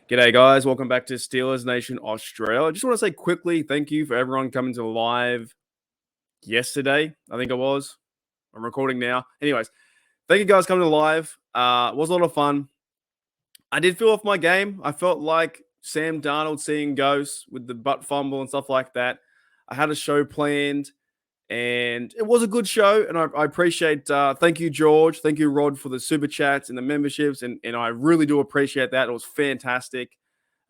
G'day, guys. Welcome back to Steelers Nation Australia. I just want to say quickly thank you for everyone coming to the live yesterday. I think it was. I'm recording now. Anyways, thank you guys coming to the live. It was a lot of fun. I did feel off my game. I felt like Sam Darnold seeing ghosts with the butt fumble and stuff like that. I had a show planned, and it was a good show. And I appreciate. Thank you, George. Thank you, Rod, for the super chats and the memberships. And I really do appreciate that. It was fantastic.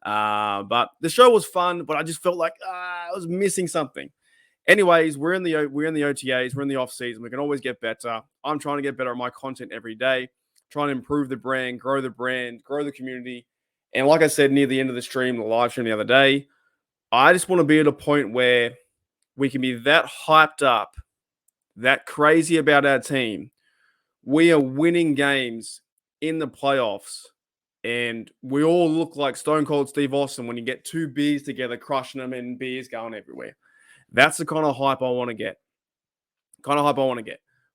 But the show was fun, but I just felt like I was missing something. Anyways, we're in the OTAs, we're in the off season. We can always get better. I'm trying to get better at my content every day, trying to improve the brand, grow the community. And like I said near the end of the stream, the live stream the other day, I just want to be at a point where we can be that hyped up, that crazy about our team. We are winning games in the playoffs. And we all look like Stone Cold Steve Austin when you get two beers together, crushing them and beers going everywhere. That's the kind of hype I want to get.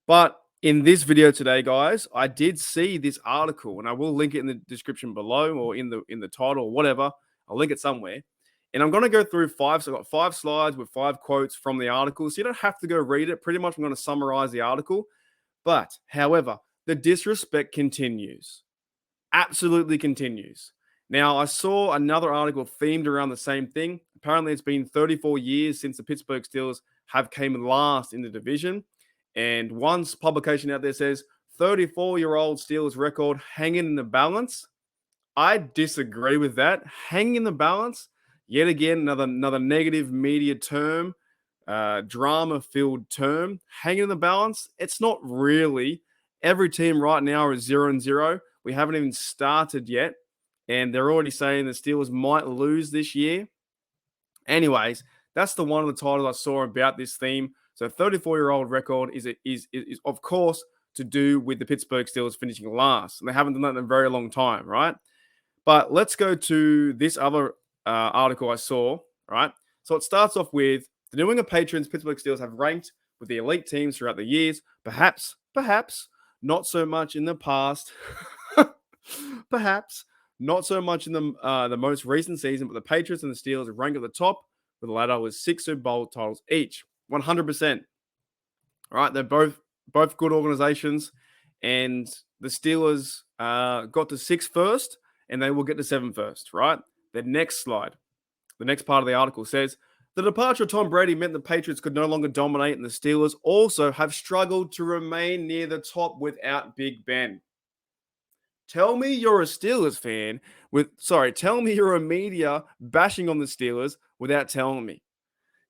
But in this video today, guys, I did see this article, and I will link it in the description below or in the title or whatever. I'll link it somewhere. And I'm going to go through five. So I've got 5 slides with 5 quotes from the article. So you don't have to go read it. Pretty much I'm going to summarize the article. But, however, the disrespect continues. Absolutely continues. Now, I saw another article themed around the same thing. Apparently, it's been 34 years since the Pittsburgh Steelers have came last in the division. And one publication out there says 34-year-old Steelers record hanging in the balance. I disagree with that. Hanging in the balance, yet again, another negative media term, drama-filled term. Hanging in the balance, it's not really. Every team right now is 0-0. We haven't even started yet, and they're already saying the Steelers might lose this year. Anyways, that's the one of the titles I saw about this theme. So 34-year-old record is of course to do with the Pittsburgh Steelers finishing last. And they haven't done that in a very long time, right? But let's go to this other article I saw, right? So it starts off with the New England Patriots, Pittsburgh Steelers have ranked with the elite teams throughout the years. Perhaps, not so much in the past. Perhaps not so much in the most recent season, but the Patriots and the Steelers rank at the top, with the latter with 6 Super Bowl titles each. 100%. All right, they're both good organizations, and the Steelers got to 6 first, and they will get to 7 first. Right. The next slide, the next part of the article says the departure of Tom Brady meant the Patriots could no longer dominate, and the Steelers also have struggled to remain near the top without Big Ben. Tell me you're a Steelers fan tell me you're a media bashing on the Steelers without telling me.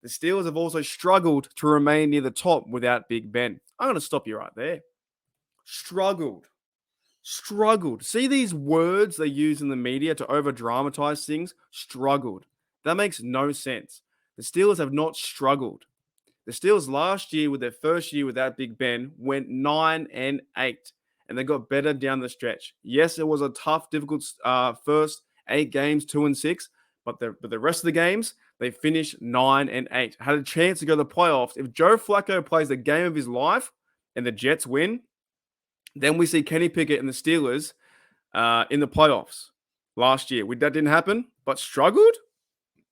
The Steelers have also struggled to remain near the top without Big Ben. I'm going to stop you right there. Struggled. See these words they use in the media to over-dramatize things? Struggled. That makes no sense. The Steelers have not struggled. The Steelers last year, with their first year without Big Ben, went 9-8. And they got better down the stretch. Yes, it was a tough, difficult first 8 games, 2-6, but the rest of the games, they finished 9-8. Had a chance to go to the playoffs. If Joe Flacco plays the game of his life and the Jets win, then we see Kenny Pickett and the Steelers in the playoffs last year. That didn't happen, but struggled?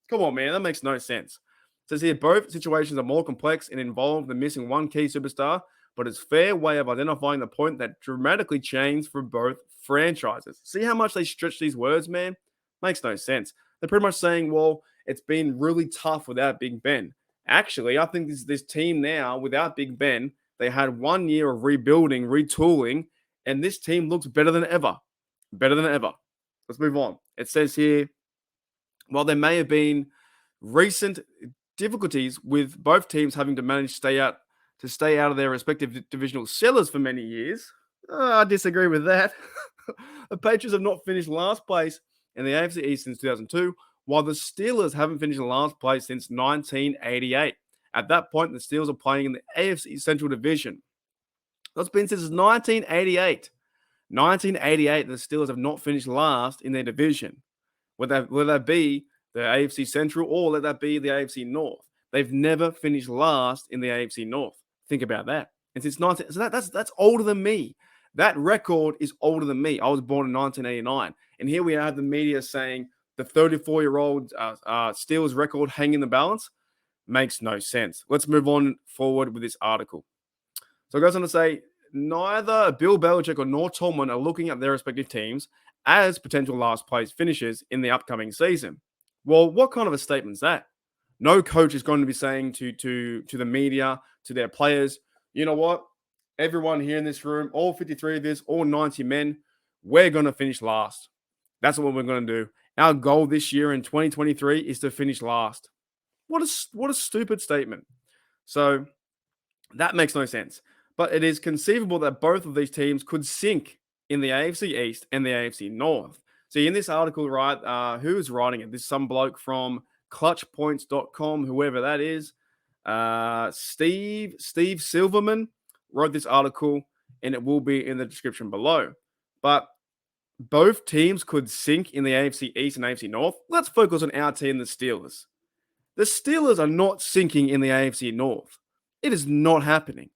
Come on, man. That makes no sense. It says here, both situations are more complex and involve the missing one key superstar, but it's a fair way of identifying the point that dramatically changed for both franchises. See how much they stretch these words, man? Makes no sense. They're pretty much saying, well, it's been really tough without Big Ben. Actually, I think this team now, without Big Ben, they had 1 year of rebuilding, retooling, and this team looks better than ever. Better than ever. Let's move on. It says here, while there may have been recent difficulties with both teams having to manage to stay out of their respective divisional cellars for many years. I disagree with that. The Patriots have not finished last place in the AFC East since 2002, while the Steelers haven't finished in last place since 1988. At that point, the Steelers are playing in the AFC Central Division. That's been since 1988. 1988, the Steelers have not finished last in their division. Whether that be the AFC Central or let that be the AFC North. They've never finished last in the AFC North. Think about that. And since 19, so that's older than me. That record is older than me. I was born in 1989. And here we have the media saying the 34-year-old Steelers record hanging in the balance. Makes no sense. Let's move on forward with this article. So it goes on to say, neither Bill Belichick or nor Tomlin are looking at their respective teams as potential last place finishes in the upcoming season. Well, what kind of a statement is that? No coach is going to be saying to the media, to their players, you know what? Everyone here in this room, all 53 of us, all 90 men, we're going to finish last. That's what we're going to do. Our goal this year in 2023 is to finish last. What a stupid statement. So that makes no sense. But it is conceivable that both of these teams could sink in the AFC East and the AFC North. See, in this article, right, who's writing it? This is some bloke from clutchpoints.com, whoever that is. Steve Silverman wrote this article, and it will be in the description below. But both teams could sink in the AFC East and AFC North. Let's focus on our team, the Steelers. The Steelers are not sinking in the AFC North. It is not happening.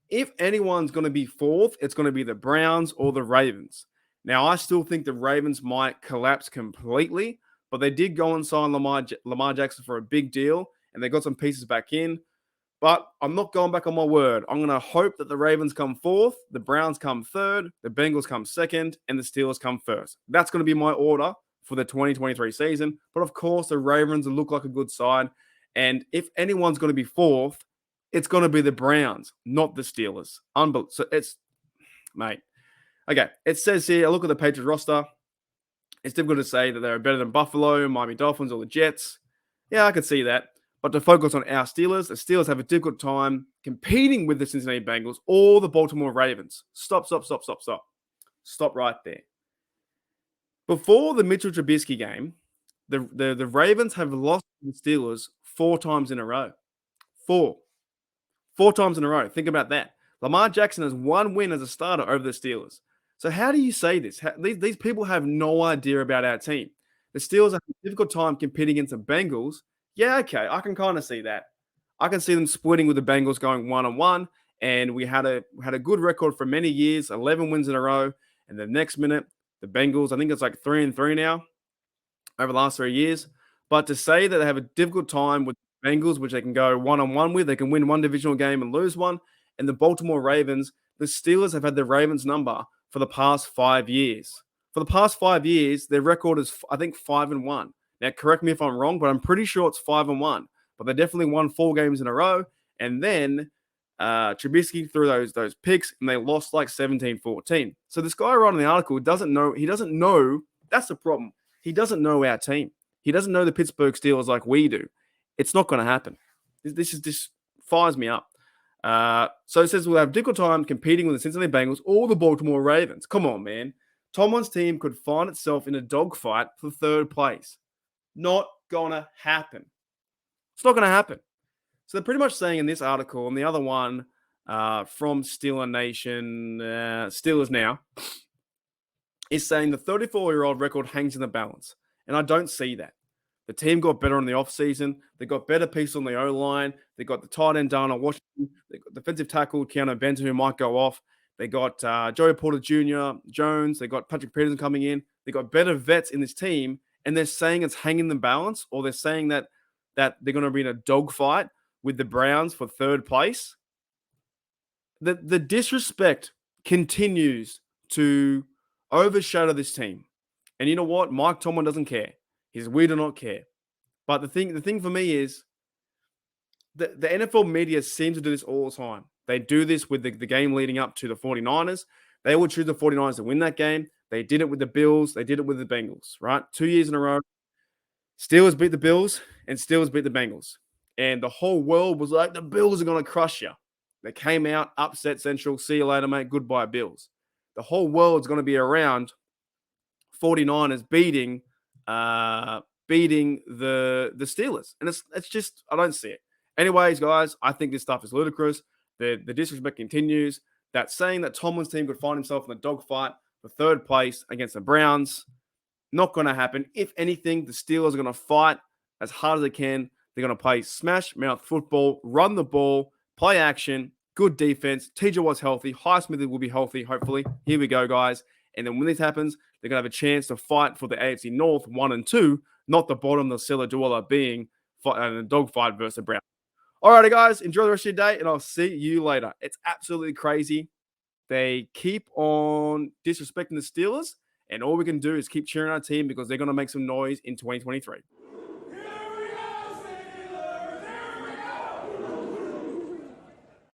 If anyone's going to be fourth, it's going to be the Browns or the Ravens. Now, I still think the Ravens might collapse completely, but they did go and sign Lamar Jackson for a big deal, and they got some pieces back in. But I'm not going back on my word. I'm going to hope that the Ravens come fourth, the Browns come third, the Bengals come second, and the Steelers come first. That's going to be my order for the 2023 season. But of course, the Ravens look like a good side. And if anyone's going to be fourth, it's going to be the Browns, not the Steelers. So it's, mate. Okay, it says here, I look at the Patriots roster. It's difficult to say that they're better than Buffalo, Miami Dolphins, or the Jets. Yeah, I could see that. But to focus on our Steelers, the Steelers have a difficult time competing with the Cincinnati Bengals or the Baltimore Ravens. Stop right there. Before the Mitchell Trubisky game, the Ravens have lost the Steelers 4 times in a row. 4 times in a row. Think about that. Lamar Jackson has 1 win as a starter over the Steelers. So how do you say this? These people have no idea about our team. The Steelers have a difficult time competing against the Bengals. Yeah, okay, I can kind of see that. I can see them splitting with the Bengals going 1-1, and we had a good record for many years, 11 wins in a row, and the next minute, the Bengals, I think it's like 3-3 now over the last 3 years. But to say that they have a difficult time with the Bengals, which they can go 1-1 with, they can win one divisional game and lose one, and the Baltimore Ravens, the Steelers have had the Ravens number for the past 5 years. For the past 5 years, their record is, I think, 5-1. Now, correct me if I'm wrong, but I'm pretty sure it's 5-1. But they definitely won 4 games in a row. And then Trubisky threw those picks, and they lost like 17-14. So this guy writing the article doesn't know. He doesn't know. That's the problem. He doesn't know our team. He doesn't know the Pittsburgh Steelers like we do. It's not going to happen. This fires me up. So it says we'll have a difficult time competing with the Cincinnati Bengals or the Baltimore Ravens. Come on, man. Tomlin's team could find itself in a dogfight for 3rd place. Not gonna happen. It's not gonna happen. So they're pretty much saying in this article, and the other one from Steeler Nation, Steelers Now, is saying the 34-year-old record hangs in the balance. And I don't see that. The team got better in the offseason. They got better pieces on the O-line. They got the tight end Darnell Washington. They got defensive tackle Keanu Benton, who might go off. They got Joey Porter Jr., Jones. They got Patrick Peterson coming in. They got better vets in this team. And they're saying it's hanging the balance, or they're saying that they're going to be in a dogfight with the Browns for 3rd place. The disrespect continues to overshadow this team. And you know what? Mike Tomlin doesn't care. We do not care. But the thing for me is the NFL media seems to do this all the time. They do this with the game leading up to the 49ers. They will choose the 49ers to win that game. They did it with the Bills. They did it with the Bengals, right? 2 years in a row. Steelers beat the Bills and Steelers beat the Bengals. And the whole world was like, the Bills are going to crush you. They came out, upset Central. See you later, mate. Goodbye, Bills. The whole world's going to be around 49ers beating the Steelers. And it's just, I don't see it. Anyways, guys, I think this stuff is ludicrous. The disrespect continues. That saying that Tomlin's team could find himself in a dogfight for 3rd place against the Browns, not going to happen. If anything, the Steelers are going to fight as hard as they can. They're going to play smash mouth football, run the ball, play action, good defense. TJ was healthy. Highsmith will be healthy, hopefully. Here we go, guys. And then when this happens, they're going to have a chance to fight for the AFC North 1 and 2, not the bottom, the Silla Dwella being in a dogfight versus the Browns. Alrighty, guys, enjoy the rest of your day, and I'll see you later. It's absolutely crazy. They keep on disrespecting the Steelers, and all we can do is keep cheering our team because they're going to make some noise in 2023.